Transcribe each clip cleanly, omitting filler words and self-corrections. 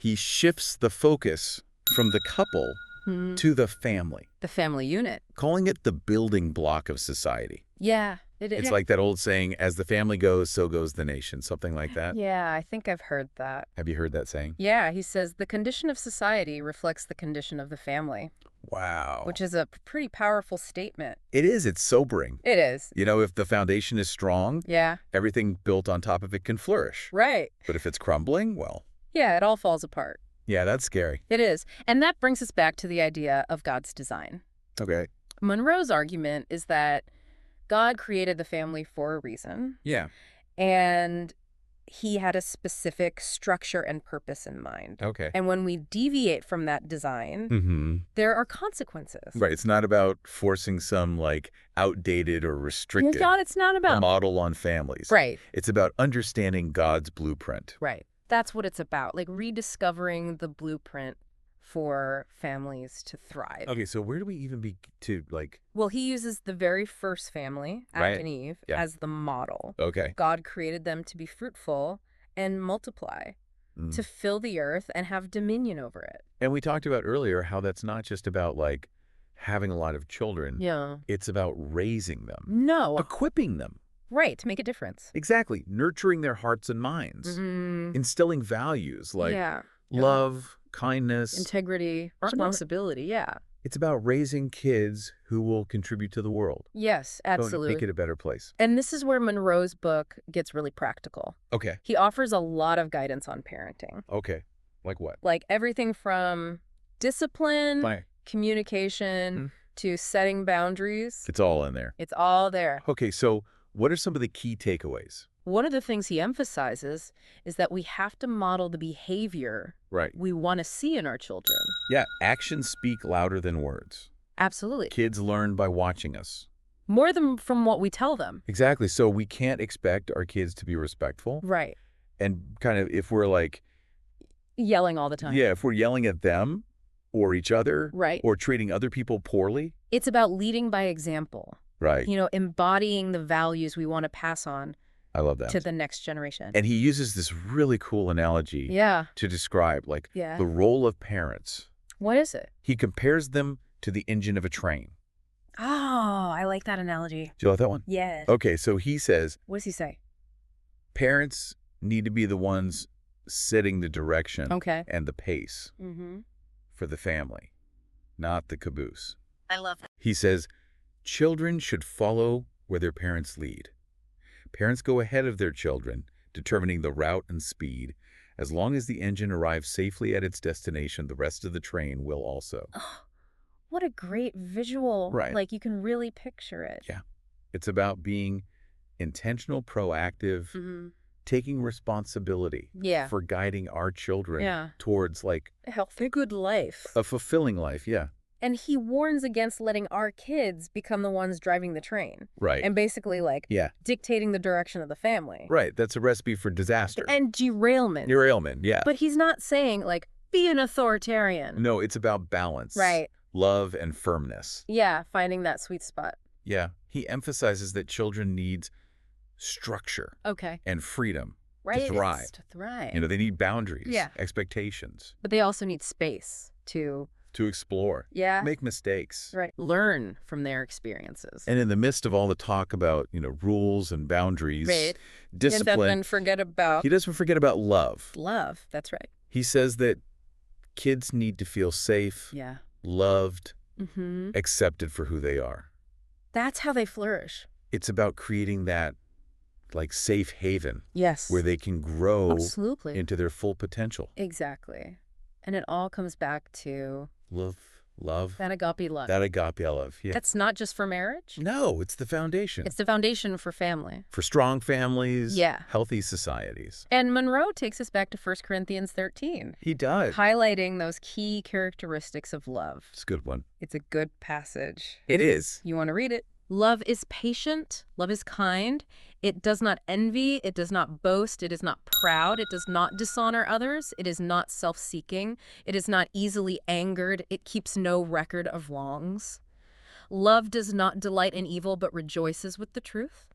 He shifts the focus from the couple to the family, The family unit. calling it the building block of society. Yeah, it is. It's like that old saying, as the family goes, so goes the nation, something like that. Yeah, I think I've heard that. Have you heard that saying? Yeah, he says the condition of society reflects the condition of the family, Wow. which is a pretty powerful statement. It is. It's sobering. It is. You know, if the foundation is strong, Yeah. everything built on top of it can flourish. Right. But if it's crumbling, well, Yeah, it all falls apart. yeah, that's scary. It is. And that brings us back to the idea of God's design. Okay. Munroe's argument is that God created the family for a reason, Yeah. and he had a specific structure and purpose in mind. Okay. And when we deviate from that design, Mm-hmm. there are consequences. Right. It's not about forcing some, like, outdated or restricted God, it's not about. model on families. Right, It's about understanding God's blueprint. right. That's what it's about, like rediscovering the blueprint for families to thrive. Okay, so where do we even be to, like, Well, he uses the very first family, Adam Right. and Eve, Yeah. as the model. okay. God created them to be fruitful and multiply, Mm. to fill the earth and have dominion over it. And we talked about earlier how that's not just about, like, having a lot of children. Yeah. It's about raising them, No. equipping them. Right, to make a difference. Exactly. Nurturing their hearts and minds. Mhm. Instilling values like Yeah. love, kindness. Integrity, Smart. responsibility, yeah. It's about raising kids who will contribute to the world. Yes, Go and absolutely. Make it a better place. And this is where Munroe's book gets really practical. Okay. He offers a lot of guidance on parenting. Okay. Like what? Like everything from discipline, Fine. communication, to setting boundaries. It's all in there. It's all there. Okay, so what are some of the key takeaways? One of the things he emphasizes is that we have to model the behavior Right. we want to see in our children. Yeah, actions speak louder than words. Absolutely. Kids learn by watching us. More than from what we tell them. Exactly. So we can't expect our kids to be respectful. Right. And kind of if we're like, Yelling all the time. yeah, if we're yelling at them or each other Right. or treating other people poorly. It's about leading by example. Right. You know, embodying the values we want to pass on I love that. to the next generation. And he uses this really cool analogy Yeah. to describe like Yeah. the role of parents. What is it? He compares them to the engine of a train. Oh, I like that analogy. Do you like that one? Yes. Okay, so he says What does he say? parents need to be the ones setting the direction Okay. and the pace Mm-hmm. for the family, not the caboose. I love that. He says children should follow where their parents lead. Parents go ahead of their children, determining the route and speed. As long as the engine arrives safely at its destination, the rest of the train will also. Oh, what a great visual. Right. Like you can really picture it. Yeah. It's about being intentional, proactive, Mm-hmm. taking responsibility Yeah. for guiding our children Yeah. towards like A healthy, good life. a fulfilling life. Yeah. And he warns against letting our kids become the ones driving the train. Right. And basically like Yeah. dictating the direction of the family. Right. That's a recipe for disaster. And derailment. Derailment. Yeah. But he's not saying like, be an authoritarian. No, it's about balance. Right. Love and firmness. Yeah, finding that sweet spot. Yeah. He emphasizes that children need structure Okay. and freedom Right. to thrive. It's to thrive. You know, they need boundaries, Yeah. expectations But they also need space to, to explore, yeah, make mistakes. right, learn from their experiences. And in the midst of all the talk about, you know, rules and boundaries, Right. discipline, And forget about he doesn't forget about love. love. That's right. He says that kids need to feel safe, Yeah. loved, Mm-hmm. accepted for who they are. That's how they flourish. It's about creating that like safe haven Yes. where they can grow Absolutely. into their full potential. Exactly. And it all comes back to Love, that agape love. that agape love. Yeah. That's not just for marriage. No, it's the foundation It's the foundation for family. for strong families, Yeah. healthy societies. And Munroe takes us back to 1 Corinthians 13, He does. highlighting those key characteristics of love. It's a good one. It's a good passage. It is. You want to read it? Love is patient. Love is kind. It does not envy. It does not boast. It is not proud. It does not dishonor others. It is not self-seeking. It is not easily angered. It keeps no record of wrongs. Love does not delight in evil, but rejoices with the truth.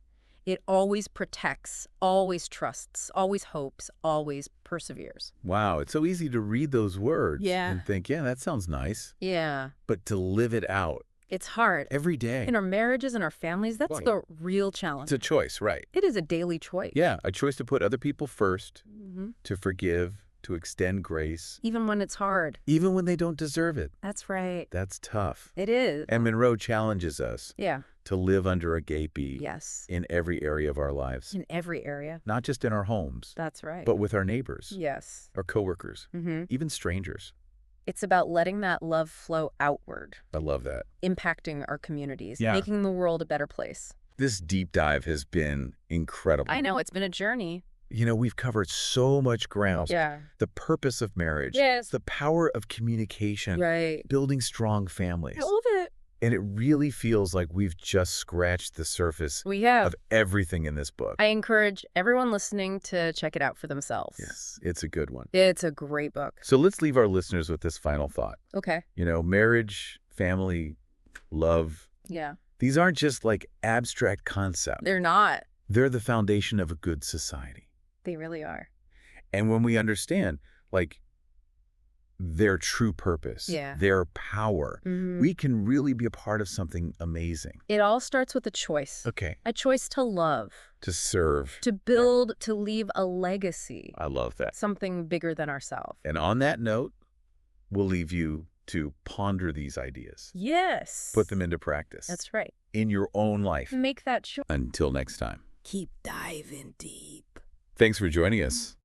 It always protects, always trusts, always hopes, always perseveres. Wow, it's so easy to read those words Yeah. and think, yeah, that sounds nice. Yeah. But to live it out It's hard. every day, In our marriages and our families, that's the real challenge. it's a choice, right? It is a daily choice. Yeah, a choice to put other people first, Mhm. to forgive, to extend grace, Even when it's hard. even when they don't deserve it. That's right. That's tough. It is. And Munroe challenges us Yeah. to live under agape Yes. in every area of our lives, In every area. not just in our homes, That's right. but with our neighbors, Yes. our coworkers, Mm-hmm. even strangers. It's about letting that love flow outward, I love that. impacting our communities, Yeah. making the world a better place. This deep dive has been incredible. I know, it's been a journey. You know, we've covered so much ground. Yeah. The purpose of marriage. Yes. The power of communication. Right. Building strong families. I love it. And it really feels like we've just scratched the surface We have. of everything in this book. I encourage everyone listening to check it out for themselves. Yes, it's a good one. It's a great book. So let's leave our listeners with this final thought. Okay. You know, marriage, family, love, Yeah. these aren't just like abstract concepts. They're not. They're the foundation of a good society. They really are. And when we understand, like, their true purpose, Yeah. their power, Mhm. we can really be a part of something amazing. It all starts with a choice. Okay. A choice to love, To serve. to build, to leave a legacy. I love that. Something bigger than ourselves. And on that note, we'll leave you to ponder these ideas. Yes. Put them into practice. That's right. in your own life. Make that choice. Until next time. Keep diving deep. Thanks for joining us.